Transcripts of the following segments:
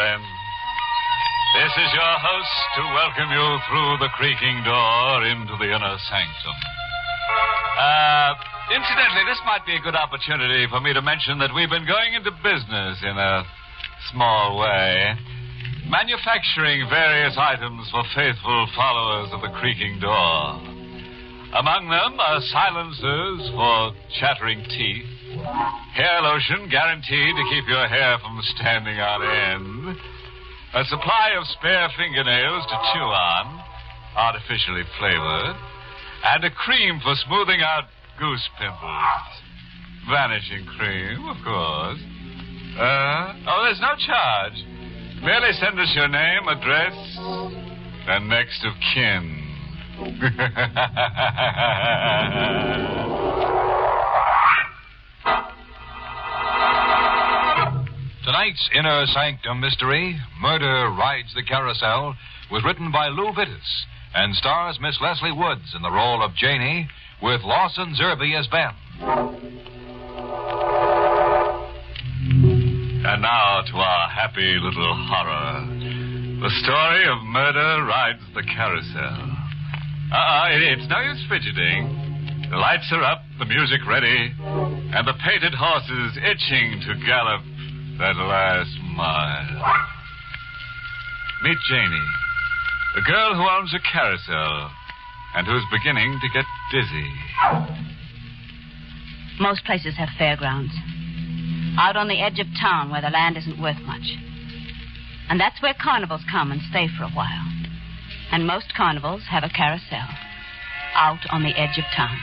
friends. This is your host to welcome you through the creaking door into the inner sanctum. Incidentally, this might be a good opportunity for me to mention that we've been going into business in a small way, manufacturing various items for faithful followers of the creaking door. Among them are silencers for chattering teeth, hair lotion guaranteed to keep your hair from standing on end, a supply of spare fingernails to chew on, artificially flavored, and a cream for smoothing out goose pimples. Vanishing cream, of course. There's no charge. Merely send us your name, address, and next of kin. Tonight's Inner Sanctum mystery, Murder Rides the Carousel, was written by Lou Vittis and stars Miss Leslie Woods in the role of Janie, with Lawson Zerbe as Ben. And now to our happy little horror. The story of Murder Rides the Carousel. It's no use fidgeting. The lights are up, the music ready, and the painted horses itching to gallop that last mile. Meet Janie, the girl who owns a carousel and who's beginning to get dizzy. Most places have fairgrounds. Out on the edge of town where the land isn't worth much. And that's where carnivals come and stay for a while. And most carnivals have a carousel out on the edge of town.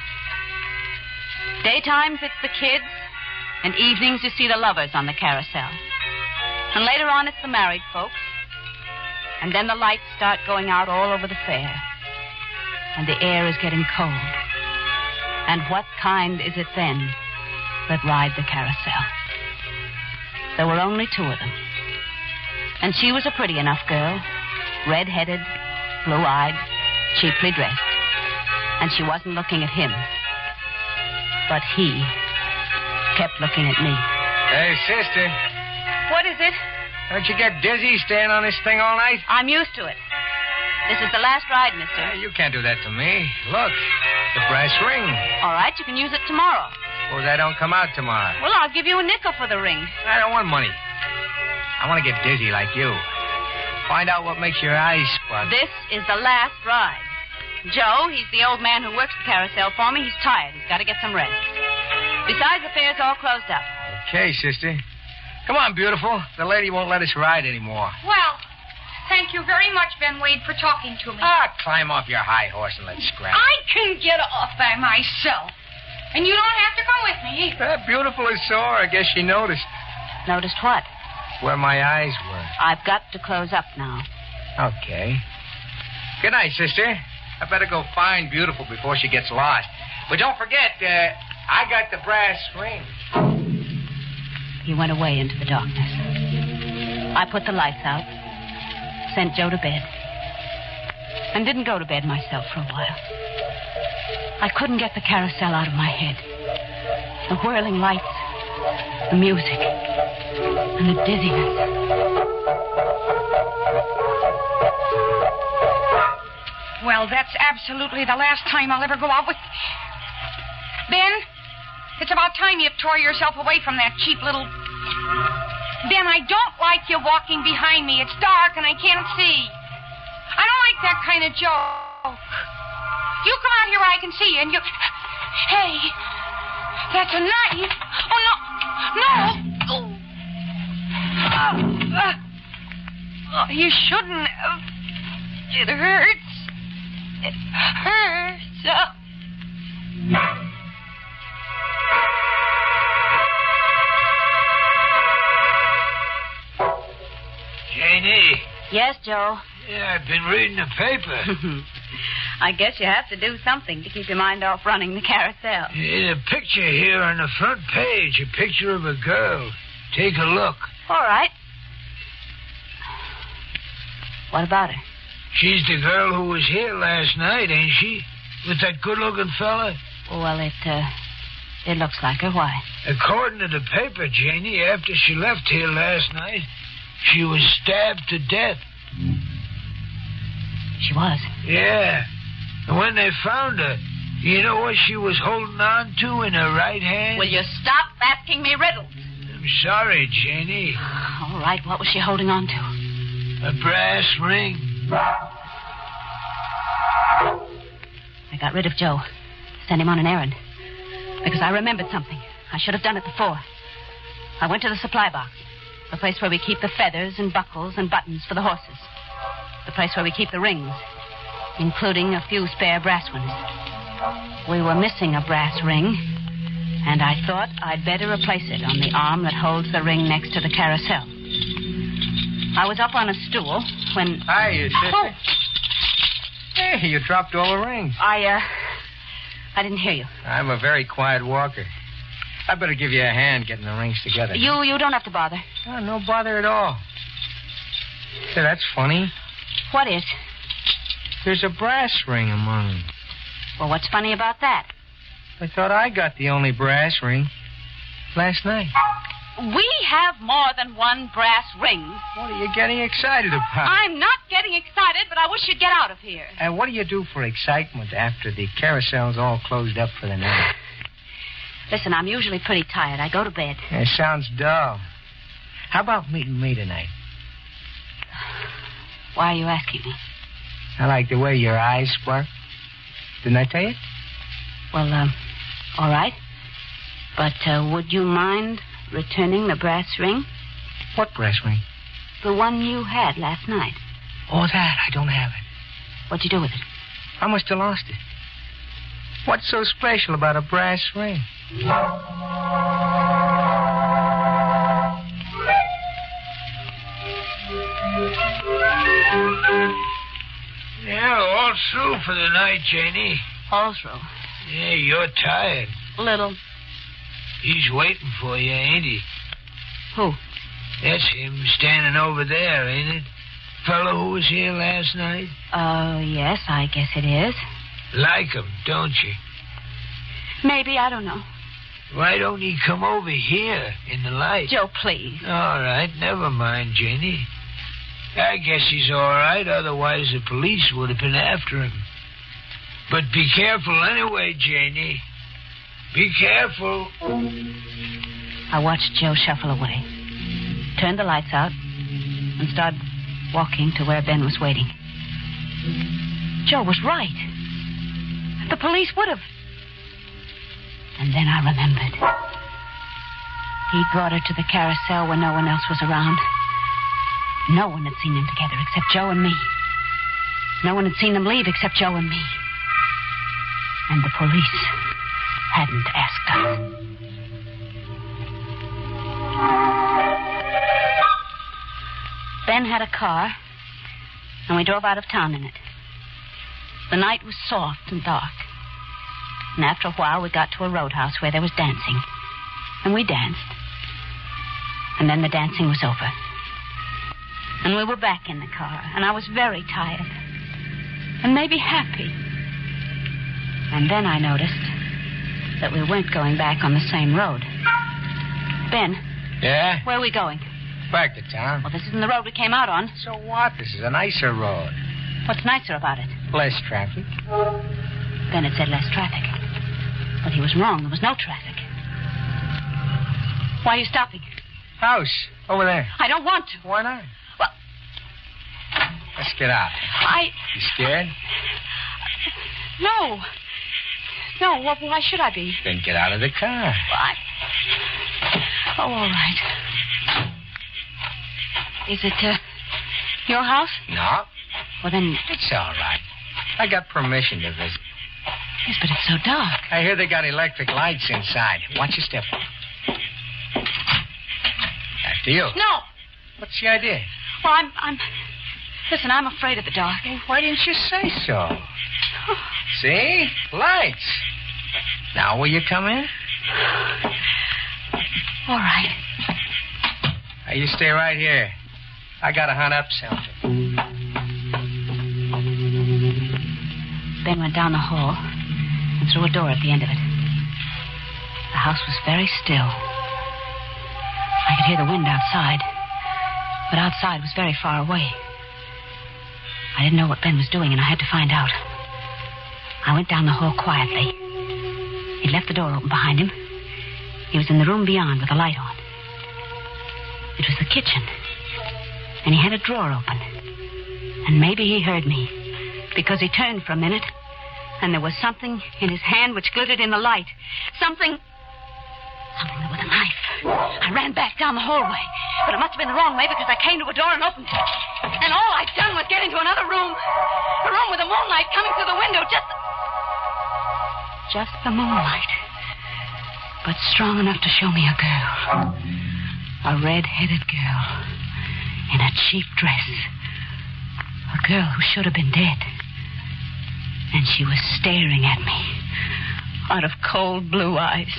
Daytimes it's the kids, and evenings you see the lovers on the carousel. And later on it's the married folks. And then the lights start going out all over the fair. And the air is getting cold. And what kind is it then that ride the carousel? There were only two of them. And she was a pretty enough girl, red-headed, blue-eyed, cheaply dressed. And she wasn't looking at him. But he kept looking at me. Hey, sister. What is it? Don't you get dizzy staying on this thing all night? I'm used to it. This is the last ride, mister. You can't do that to me. Look, the brass ring. All right, you can use it tomorrow. Suppose I don't come out tomorrow. Well, I'll give you a nickel for the ring. I don't want money. I want to get dizzy like you. Find out what makes your eyes squint. This is the last ride. Joe, he's the old man who works the carousel for me. He's tired. He's got to get some rest. Besides, the fair's all closed up. Okay, sister. Come on, beautiful. The lady won't let us ride anymore. Well, thank you very much, Ben Wade, for talking to me. Climb off your high horse and let's scrap. I can get off by myself. And you don't have to come with me either. That beautiful is sore. I guess she noticed. Noticed what? Where my eyes were. I've got to close up now. Okay. Good night, sister. I better go find Beautiful before she gets lost. But don't forget, I got the brass ring. He went away into the darkness. I put the lights out, sent Joe to bed, and didn't go to bed myself for a while. I couldn't get the carousel out of my head. The whirling lights, the music, and the dizziness. Well, that's absolutely the last time I'll ever go out with... Ben, it's about time you tore yourself away from that cheap little... Ben, I don't like you walking behind me. It's dark and I can't see. I don't like that kind of joke. You come out here where I can see you and you... Hey, that's a knife. Oh, no. No. You shouldn't have. It hurts. It hurts. Janie. Yes, Joe? Yeah, I've been reading the paper. I guess you have to do something to keep your mind off running the carousel. There's a picture here on the front page, a picture of a girl. Take a look. All right. What about her? She's the girl who was here last night, ain't she? With that good-looking fella? Well, it looks like her. Why? According to the paper, Janie, after she left here last night, She was stabbed to death. She was. Yeah. And when they found her, you know what she was holding on to in her right hand? Will you stop asking me riddles? I'm sorry, Janie. All right, what was she holding on to? A brass ring. I got rid of Joe. Sent him on an errand. Because I remembered something. I should have done it before. I went to the supply box. The place where we keep the feathers and buckles and buttons for the horses. The place where we keep the rings, including a few spare brass ones. We were missing a brass ring, and I thought I'd better replace it on the arm that holds the ring next to the carousel. I was up on a stool when... Hi, sister. Oh. Hey, you dropped all the rings. I didn't hear you. I'm a very quiet walker. I better give you a hand getting the rings together. You don't have to bother. Oh, no bother at all. Say, that's funny. What is? There's a brass ring among them. Well, what's funny about that? I thought I got the only brass ring last night. We have more than one brass ring. What are you getting excited about? I'm not getting excited, but I wish you'd get out of here. And what do you do for excitement after the carousel's all closed up for the night? Listen, I'm usually pretty tired. I go to bed. It sounds dull. How about meeting me tonight? Why are you asking me? I like the way your eyes spark. Didn't I tell you? Well, all right. But would you mind returning the brass ring? What brass ring? The one you had last night. Oh, that. I don't have it. What'd you do with it? I must have lost it. What's so special about a brass ring? Yeah, all through for the night, Janie. All through. Yeah, you're tired. Little. He's waiting for you, ain't he? Who? That's him standing over there, ain't it? Fellow who was here last night? Yes, I guess it is. Like him, don't you? Maybe, I don't know. Why don't he come over here in the light? Joe, please. All right, never mind, Janie. I guess he's all right, otherwise the police would have been after him. But be careful anyway, Janie. Be careful. I watched Joe shuffle away, turned the lights out, and started walking to where Ben was waiting. Joe was right. The police would have. And then I remembered. He brought her to the carousel when no one else was around. No one had seen them together except Joe and me. No one had seen them leave except Joe and me. And the police hadn't asked us. Ben had a car, and we drove out of town in it. The night was soft and dark. And after a while, we got to a roadhouse where there was dancing. And we danced. And then the dancing was over. And we were back in the car, and I was very tired. And maybe happy. And then I noticed that we weren't going back on the same road. Ben. Yeah? Where are we going? Back to town. Well, this isn't the road we came out on. So what? This is a nicer road. What's nicer about it? Less traffic. Then it said less traffic. But he was wrong. There was no traffic. Why are you stopping? House. Over there. I don't want to. Why not? Well, Let's get out. You scared? No. No, well, why should I be? Then get out of the car. Oh, all right. Is it, your house? No. Well, then... It's all right. I got permission to visit. Yes, but it's so dark. I hear they got electric lights inside. Watch your step. After you. No. What's the idea? Well, I'm... Listen, I'm afraid of the dark. Well, why didn't you say so? See? Lights. Now will you come in? All right. Now, you stay right here. I gotta hunt up something. Ben went down the hall and through a door at the end of it. The house was very still. I could hear the wind outside. But outside was very far away. I didn't know what Ben was doing, and I had to find out. I went down the hall quietly. He'd left the door open behind him. He was in the room beyond with the light on. It was the kitchen. And he had a drawer open. And maybe he heard me, because he turned for a minute, and there was something in his hand which glittered in the light. Something with a knife. I ran back down the hallway, but it must have been the wrong way because I came to a door and opened it. And all I'd done was get into another room. A room with the moonlight coming through the window. Just the moonlight. But strong enough to show me a girl. A red-headed girl. In a cheap dress. A girl who should have been dead. And she was staring at me. Out of cold blue eyes.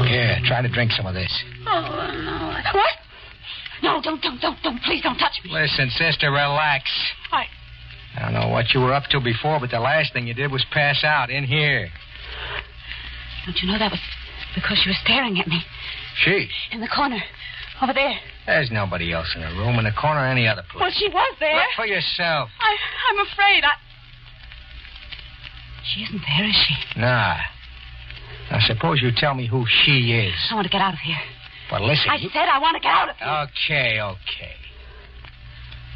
Here, try to drink some of this. Oh, no. What? No, don't. Please don't touch me. Listen, sister, relax. I don't know what you were up to before, but the last thing you did was pass out in here. Don't you know that was because she was staring at me? She? In the corner. Over there. There's nobody else in the room, in the corner, or any other place. Well, she was there. Look for yourself. I'm afraid. She isn't there, is she? Nah. Now, suppose you tell me who she is. I want to get out of here. But listen. I said I want to get out of here. Okay.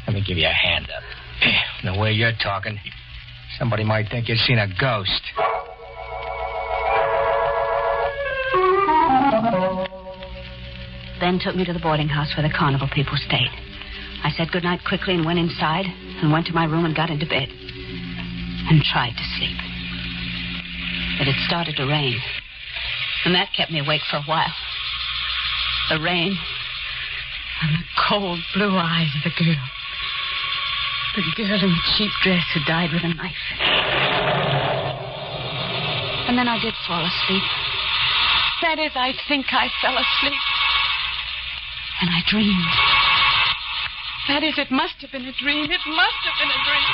Let me give you a hand up. The way you're talking, somebody might think you'd seen a ghost. Ben took me to the boarding house where the carnival people stayed. I said goodnight quickly and went inside and went to my room and got into bed. And tried to sleep. But it started to rain. And that kept me awake for a while. The rain and the cold blue eyes of the girl. The girl in the cheap dress who died with a knife. And then I did fall asleep. That is, I think I fell asleep. And I dreamed. That is, it must have been a dream. It must have been a dream.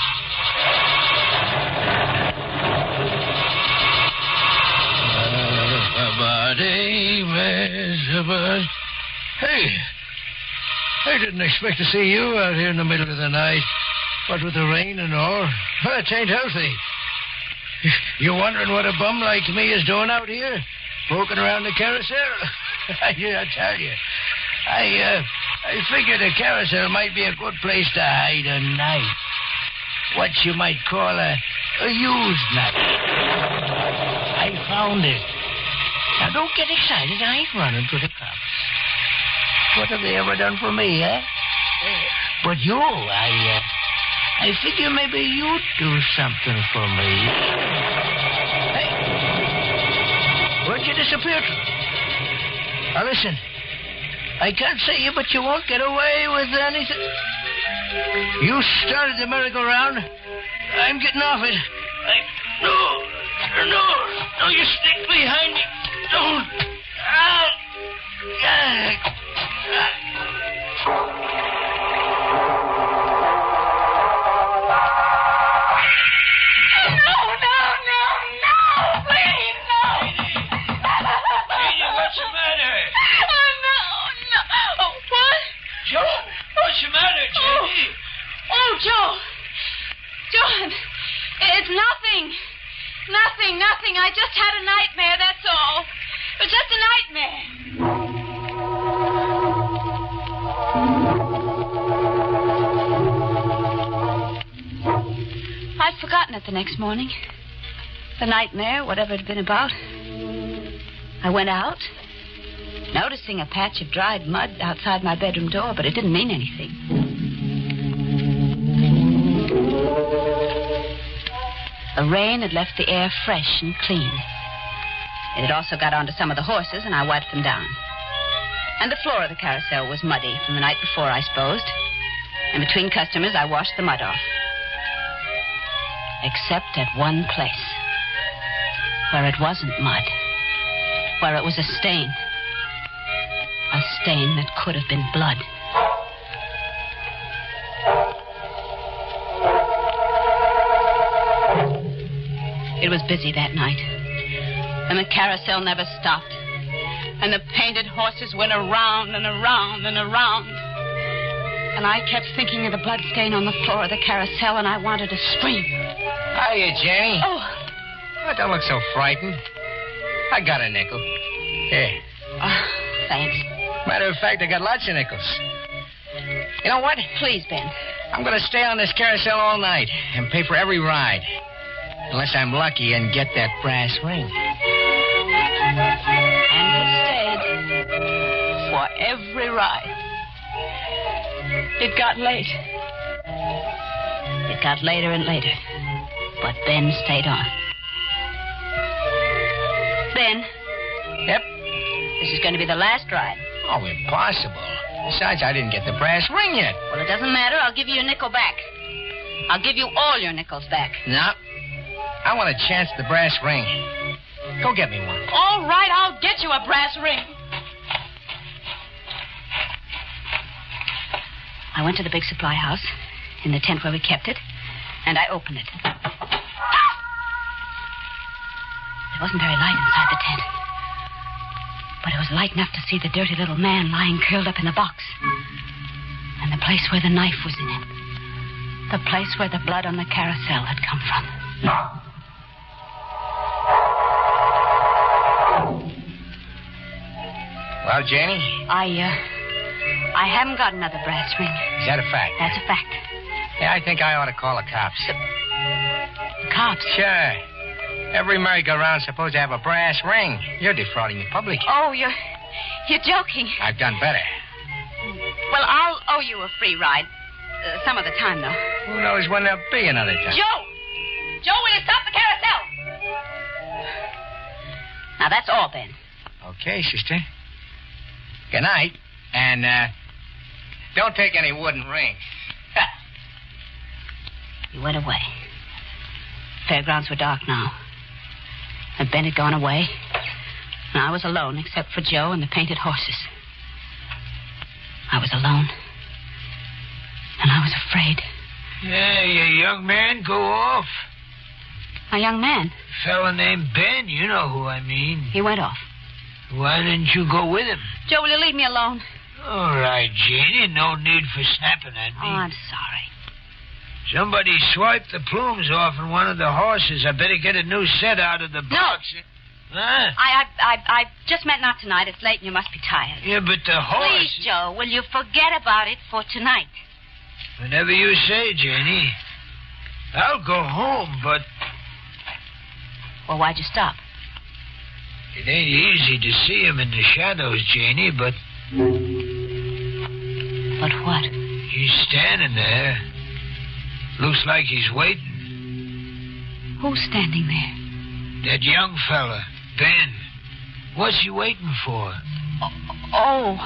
Hey, I didn't expect to see you out here in the middle of the night. What with the rain and all. It ain't healthy. You wondering what a bum like me is doing out here? Poking around the carousel? I tell you. I figured the carousel might be a good place to hide a knife. What you might call a used knife. I found it. Now, don't get excited. I ain't running to the cops. What have they ever done for me, eh? But you, I figure maybe you'd do something for me. Hey, where'd you disappear to? Now, listen. I can't say you, but you won't get away with anything. You started the merry-go-round. I'm getting off it. No, you stick behind me. Don't. What's the matter, Jenny? Oh, Joe. John, it's nothing. Nothing. I just had a nightmare, that's all. It was just a nightmare. I'd forgotten it the next morning. The nightmare, whatever it had been about. I went out, noticing a patch of dried mud outside my bedroom door, but it didn't mean anything. The rain had left the air fresh and clean. It had also got onto some of the horses, and I wiped them down. And the floor of the carousel was muddy from the night before, I supposed. And between customers, I washed the mud off. Except at one place, where it wasn't mud, where it was a stain. A stain that could have been blood. It was busy that night. And the carousel never stopped. And the painted horses went around and around and around. And I kept thinking of the blood stain on the floor of the carousel, and I wanted to scream. Hiya, Jenny. Oh. Oh, don't look so frightened. I got a nickel. Here. Oh, thanks. Matter of fact, I got lots of nickels. You know what? Please, Ben. I'm going to stay on this carousel all night and pay for every ride. Unless I'm lucky and get that brass ring. And he stayed for every ride. It got late. It got later and later. But Ben stayed on. Ben. Yep. This is going to be the last ride. Oh, impossible. Besides, I didn't get the brass ring yet. Well, it doesn't matter. I'll give you your nickel back. I'll give you all your nickels back. No. I want a chance at the brass ring. Go get me one. All right, I'll get you a brass ring. I went to the big supply house in the tent where we kept it, and I opened it. It wasn't very light inside the tent, but it was light enough to see the dirty little man lying curled up in the box, and the place where the knife was in it, the place where the blood on the carousel had come from. Well, Janie? I haven't got another brass ring. Is that a fact? That's a fact. Yeah, I think I ought to call the cops. The cops? Sure. Every merry-go-round's supposed to have a brass ring. You're defrauding the public. Oh, you're joking. I've done better. Well, I'll owe you a free ride. Some of the time, though. Who knows when there'll be another time? Joe! Joe, will you stop the carousel? Now, that's all, Ben. Okay, sister. Good night. And, don't take any wooden rings. He went away. Fairgrounds were dark now. And Ben had gone away. And I was alone, except for Joe and the painted horses. I was alone. And I was afraid. Yeah, you young man, go off. A young man? Fella named Ben, you know who I mean. He went off. Why didn't you go with him? Joe, will you leave me alone? All right, Janie, no need for snapping at me. Oh, I'm sorry. Somebody swiped the plumes off in one of the horses. I better get a new set out of the box. No. Huh? I just meant not tonight. It's late and you must be tired. Yeah, but the horse... Please, Joe, will you forget about it for tonight? Whatever you say, Janie. I'll go home, but... Well, why'd you stop? It ain't easy to see him in the shadows, Janie, but... But what? He's standing there. Looks like he's waiting. Who's standing there? That young fella, Ben. What's he waiting for? Oh,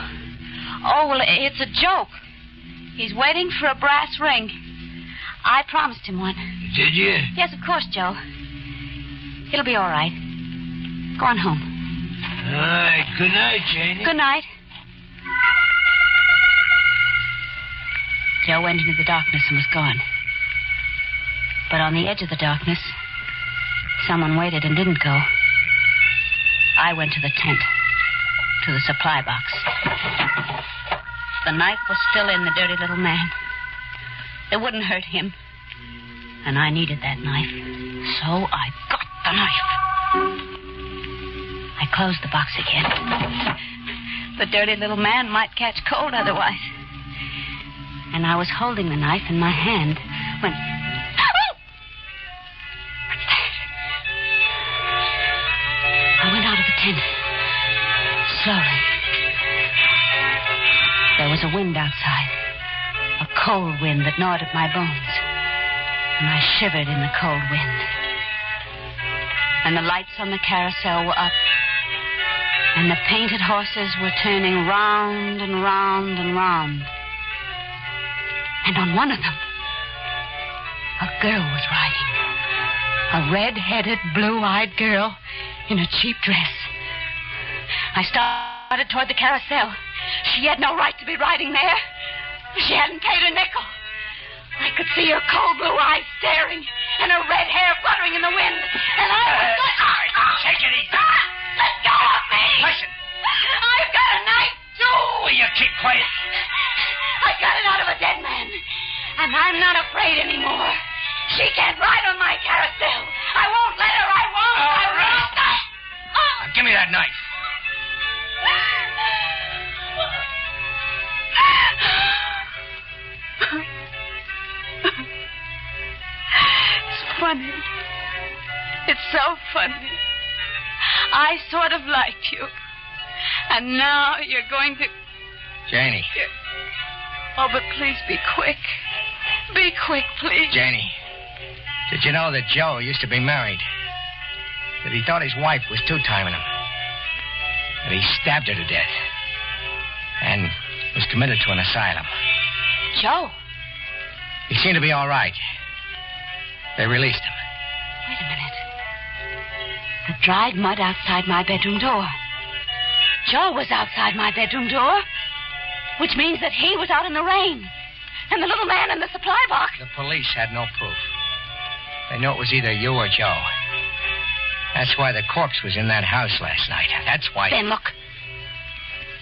well, it's a joke. He's waiting for a brass ring. I promised him one. Did you? Yes, of course, Joe. It'll be all right. Go on home. All right. Good night, Janie. Good night. Joe went into the darkness and was gone. But on the edge of the darkness, someone waited and didn't go. I went to the tent, to the supply box. The knife was still in the dirty little man. It wouldn't hurt him. And I needed that knife. So I got the knife. I closed the box again. The dirty little man might catch cold otherwise. And I was holding the knife in my hand when... What's that? I went out of the tent. Slowly. There was a wind outside. A cold wind that gnawed at my bones. And I shivered in the cold wind. And the lights on the carousel were up. And the painted horses were turning round and round and round. And on one of them, a girl was riding. A red-headed, blue-eyed girl in a cheap dress. I started toward the carousel. She had no right to be riding there. She hadn't paid a nickel. I could see her cold blue eyes staring, and her red hair fluttering in the wind. And I was... Take it easy. Let go of me! Listen. I've got a knife, too! Will you keep quiet? I got it out of a dead man. And I'm not afraid anymore. She can't ride on my carousel. I won't let her. I won't. I won't. Now, give me that knife. It's funny. It's so funny. I sort of liked you. And now you're going to... Janie. Oh, but please be quick. Be quick, please. Janie, did you know that Joe used to be married? That he thought his wife was two-timing him? That he stabbed her to death? And was committed to an asylum? Joe? He seemed to be all right. They released him. Wait a minute. The dried mud outside my bedroom door. Joe was outside my bedroom door, which means that he was out in the rain. And the little man in the supply box. The police had no proof. They knew it was either you or Joe. That's why the corpse was in that house last night. That's why... Ben, look.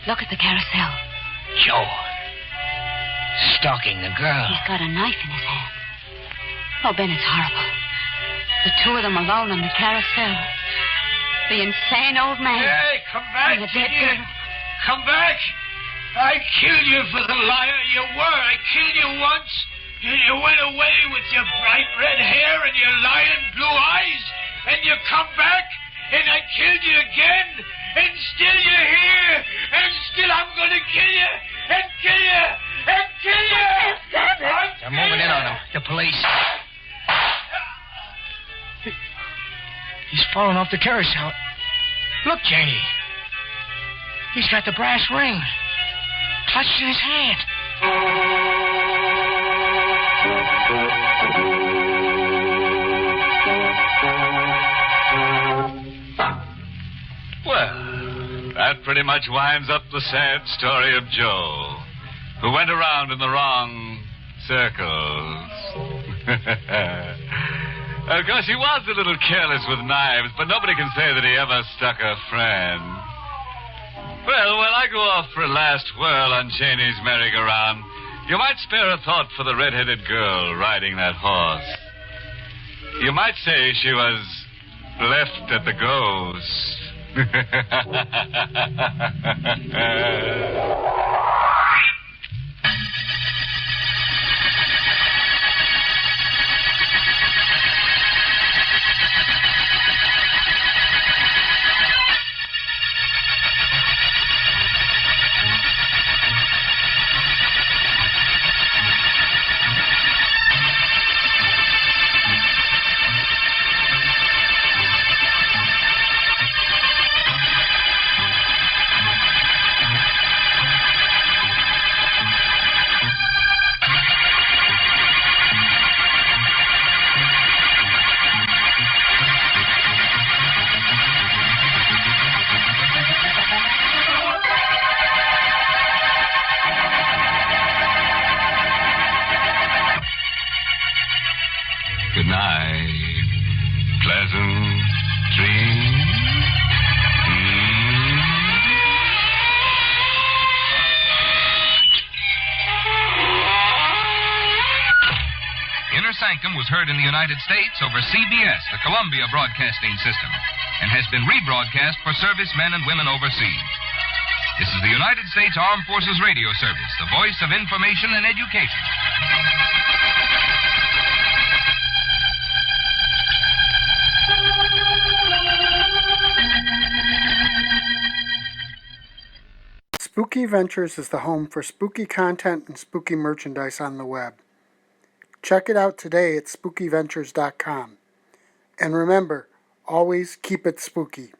Look at the carousel. Joe. Stalking the girl. He's got a knife in his hand. Oh, Ben, it's horrible. The two of them alone on the carousel. The insane old man. Hey, come back. And the dead girl. Come back. I killed you for the liar you were. I killed you once, and you went away with your bright red hair and your lion blue eyes, and you come back, and I killed you again, and still you're here, and still I'm going to kill you, and kill you, and kill you. They're moving in on him. The police. He's falling off the carousel. Look, Janie. He's got the brass ring. Clutched in his hand. Well, that pretty much winds up the sad story of Joe, who went around in the wrong circles. Of course, he was a little careless with knives, but nobody can say that he ever stuck a friend. Well, while I go off for a last whirl on Janie's merry-go-round, you might spare a thought for the red-headed girl riding that horse. You might say she was left at the ghost. Good night. Pleasant dreams. Inner Sanctum was heard in the United States over CBS, the Columbia Broadcasting System, and has been rebroadcast for servicemen and women overseas. This is the United States Armed Forces Radio Service, the voice of information and education. Spooky Ventures is the home for spooky content and spooky merchandise on the web. Check it out today at spookyventures.com. And remember, always keep it spooky.